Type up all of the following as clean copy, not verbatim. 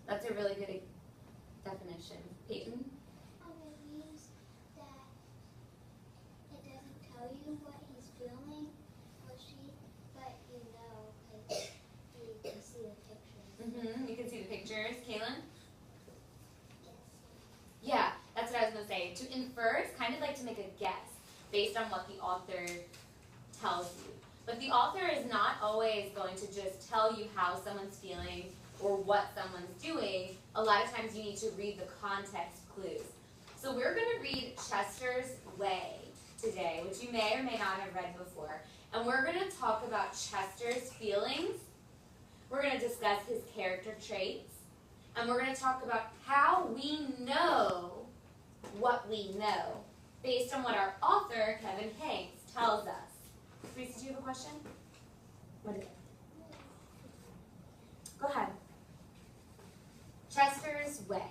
That's a really good definition. Peyton? It means that it doesn't tell you what he's feeling or she, but you know, because you can see the picture. You can see the pictures. Kaylin? Yes. Yeah, that's what I was going to say. To infer is kind of like to make a guess based on what the author tells you. But the author is not always going to just tell you how someone's feeling or what someone's doing. A lot of times you need to read the context clues. So we're going to read Chester's Way today, which you may or may not have read before. And we're going to talk about Chester's feelings. We're going to discuss his character traits. And we're going to talk about how we know what we know based on what our author, Kevin Hanks, tells us. Reese, do you have a question? What is it? Go ahead. Chester's Way.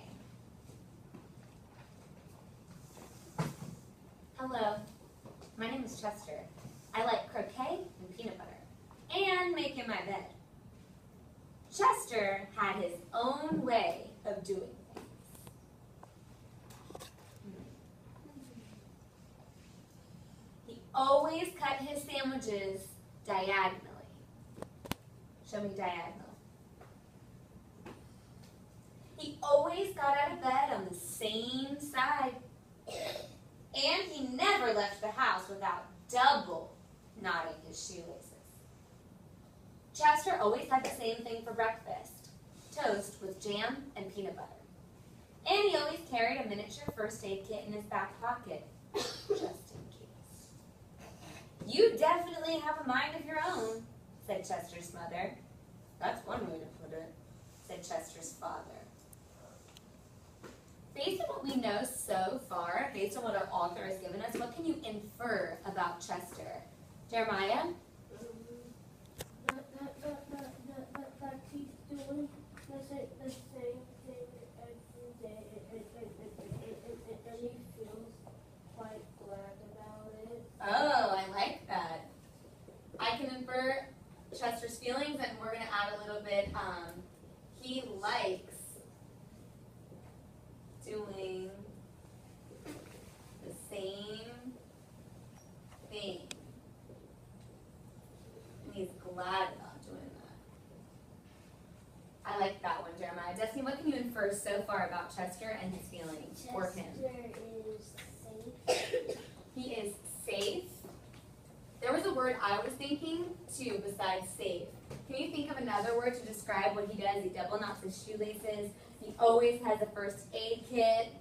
Hello, my name is Chester. I like croquet and peanut butter, and making my bed. Chester had his own way of doing things. He always cut his sandwiches diagonally. Show me diagonal. He always got out of bed on the same side. And he never left the house without double knotting his shoelaces. Chester always had the same thing for breakfast, toast with jam and peanut butter. And he always carried a miniature first aid kit in his back pocket, just in case. You definitely have a mind of your own, said Chester's mother. That's one way to put it, said Chester's father. Based on what we know so far, based on what our author has given us, what can you infer about Chester? Jeremiah? That he's doing the same thing every day, and he feels quite glad about it. Oh, I like that. I can infer Chester's feelings, and we're going to add a little bit. He likes doing the same thing. And he's glad about doing that. I like that one, Jeremiah. Destiny, what can you infer so far about Chester and his feelings for him? Chester is safe. He is safe. There was a word I was thinking, too, besides safe. Can you think of another word to describe what he does? He double knots his shoelaces. He always has a first aid kit.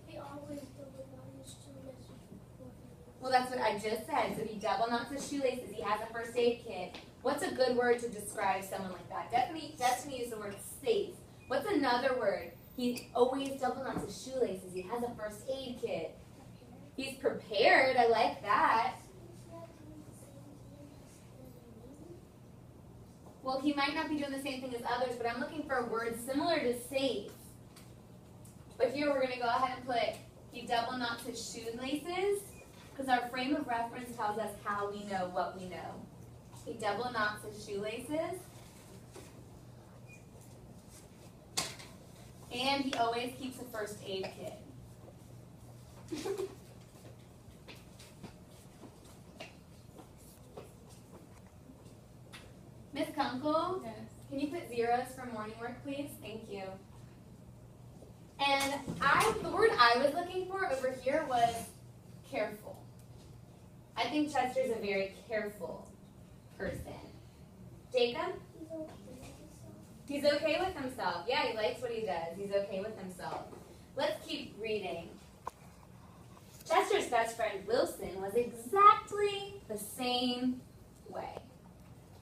He always double knots his shoelaces. Well, that's what I just said. So he double knots his shoelaces. He has a first aid kit. What's a good word to describe someone like that? Destiny used the word safe. What's another word? He always double knots his shoelaces. He has a first aid kit. He's prepared. I like that. Well, he might not be doing the same thing as others, but I'm looking for a word similar to safe. But here we're going to go ahead and put, he double knots his shoelaces, because our frame of reference tells us how we know what we know. He double knots his shoelaces. And he always keeps a first aid kit. Miss Kunkel, Yes. can you put zeros for morning work, please? Thank you. And the word I was looking for over here was careful. I think Chester's a very careful person. Jacob? He's okay with himself. Yeah, he likes what he does. He's okay with himself. Let's keep reading. Chester's best friend Wilson was exactly the same way.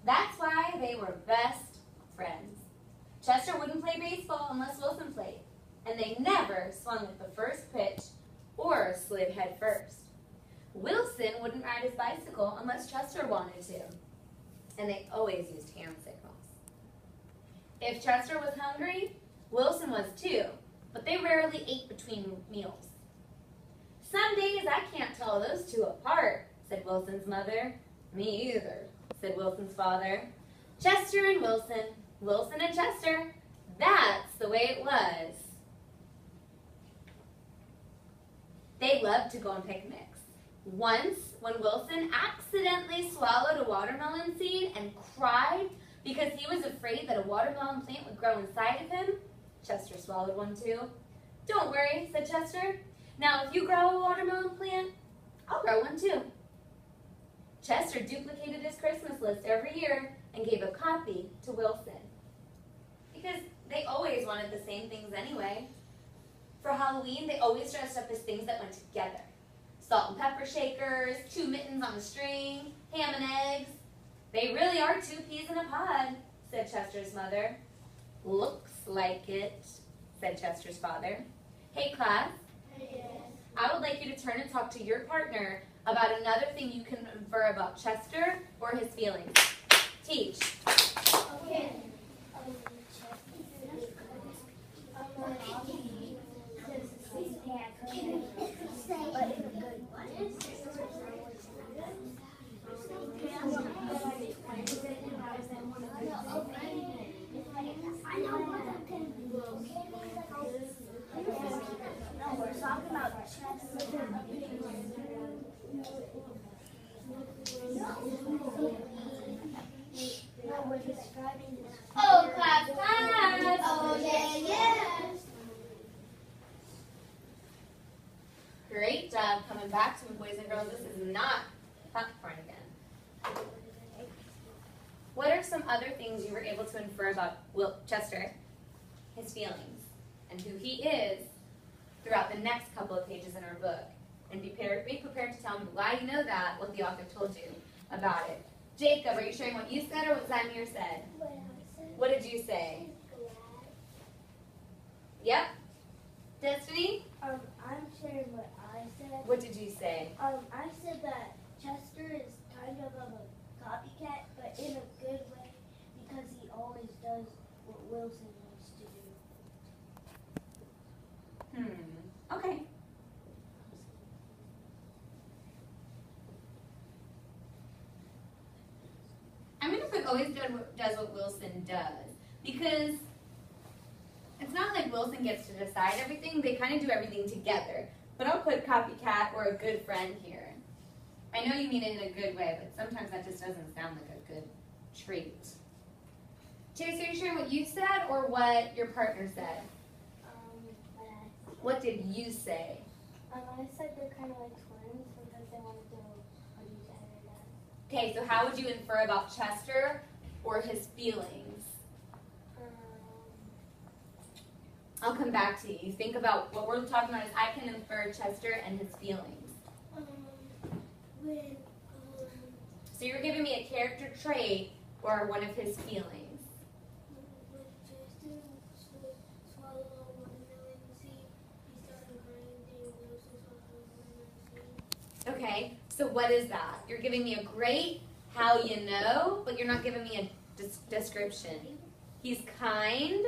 That's why they were best friends. Chester wouldn't play baseball unless Wilson played, and they never swung at the first pitch or slid head first. Wilson wouldn't ride his bicycle unless Chester wanted to, and they always used hand signals. If Chester was hungry, Wilson was too, but they rarely ate between meals. Some days I can't tell those two apart, said Wilson's mother. Me either, said Wilson's father. Chester and Wilson, Wilson and Chester, That's the way it was. They loved to go on picnics. Once, when Wilson accidentally swallowed a watermelon seed and cried because he was afraid that a watermelon plant would grow inside of him, Chester swallowed one too. "Don't worry," said Chester. "Now if you grow a watermelon plant, I'll grow one too." Chester duplicated his Christmas list every year and gave a copy to Wilson. Because they always wanted the same things anyway. For Halloween, they always dressed up as things that went together. Salt and pepper shakers, 2 mittens on a string, ham and eggs. "They really are 2 peas in a pod," said Chester's mother. "Looks like it," said Chester's father. "Hey class, I would like you to turn and talk to your partner about another thing you can infer about Chester or his feelings. Teach." Okay. We're talking about Oh, class, class! Oh, yeah. Great job coming back to me, boys and girls. This is not popcorn again. What are some other things you were able to infer about Chester, his feelings, and who he is throughout the next couple of pages in our book? And be prepared to tell me why you know that, what the author told you about it. Jacob, are you sharing what you said or what Zamir said? What did you say? Yep. Destiny? I'm sharing what I said. What did you say? I said that Chester is kind of a copycat, but in a good way, because he always does what Wilson wants to do. Okay. I'm going to put always does what Wilson does, because it's not like Wilson gets to decide everything. They kind of do everything together. But I'll put copycat or a good friend here. I know you mean it in a good way, but sometimes that just doesn't sound like a good trait. Chase, are you sharing what you said or what your partner said? What did you say? I said they're kind of like twins because they want to do what each other does. Okay, so how would you infer about Chester or his feelings? I'll come back to you. You think about what we're talking about is I can infer Chester and his feelings. So you're giving me a character trait or one of his feelings. Okay, so what is that? You're giving me a great how you know, but you're not giving me a description. He's kind.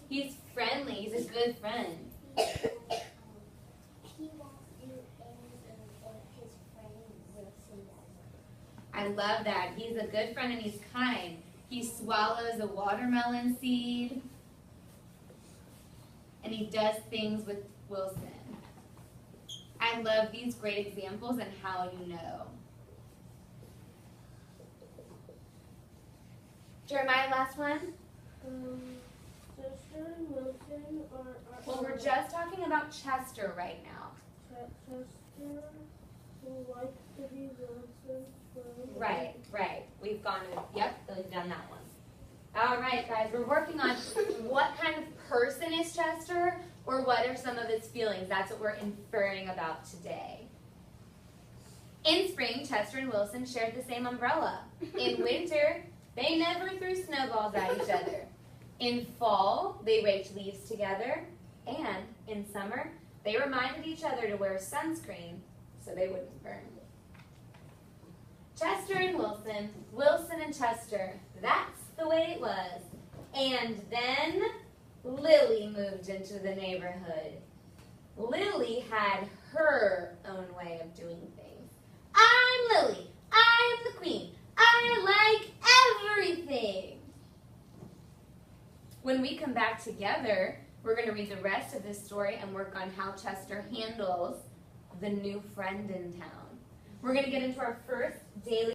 He's friendly. He's a good friend. He won't do anything if his friend Wilson does. I love that. He's a good friend and he's kind. He swallows a watermelon seed. And he does things with Wilson. I love these great examples and how you know. Jeremiah, last one? Chester and Wilson are Well, we're just talking about Chester right now. Chester who likes to be Wilson's friend. Right. We've gone, yep, we've done that one. All right, guys, we're working on what kind of person is Chester or what are some of his feelings. That's what we're inferring about today. In spring, Chester and Wilson shared the same umbrella. In winter, they never threw snowballs at each other. In fall, they raked leaves together. And in summer, they reminded each other to wear sunscreen so they wouldn't burn. Chester and Wilson, Wilson and Chester, that's the way it was. And then Lily moved into the neighborhood. Lily had her own way of doing things. I'm Lily. I'm the queen. I like everything. When we come back together, we're going to read the rest of this story and work on how Chester handles the new friend in town. We're going to get into our first daily